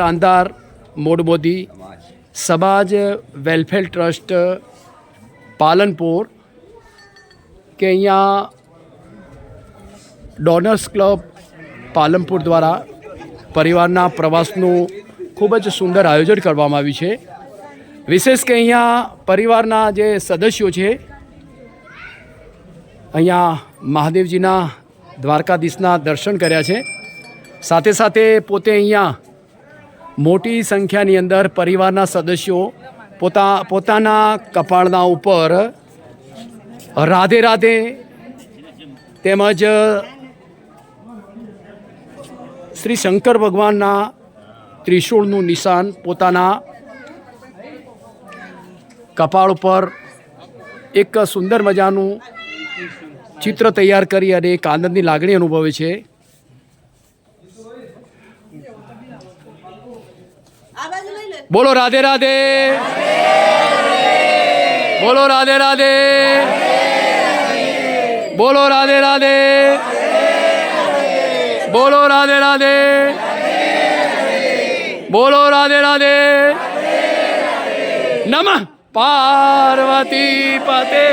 શાનદાર મોડ મોદી સમાજ welfare trust Palanpur કે અહીંયા ડોનર્સ ક્લબ પાલનપુર દ્વારા પરિવારના પ્રવાસનું ખૂબ જ સુંદર આયોજન કરવામાં આવ્યું છે. વિશેષ કે અહીંયા પરિવારના જે સદસ્યો છે અહીંયા મહાદેવજીના દ્વારકાધીશના દર્શન કર્યા છે. સાથે સાથે પોતે અહીંયા મોટી સંખ્યાની અંદર પરિવારના સદસ્યો પોતાના કપાળના ઉપર રાધે રાધે તેમજ શ્રી શંકર ભગવાનના ત્રિશૂળનું નિશાન પોતાના કપાળ ઉપર એક સુંદર મજાનું ચિત્ર તૈયાર કરી અને એક આનંદની લાગણી અનુભવે છે. બોલો રાધે રાધે, બોલો રાધે રાધે, બોલો રાધે રાધે, બોલો રાધે રાધે, બોલો રાધે રાધે. નમઃ પાર્વતી પતે.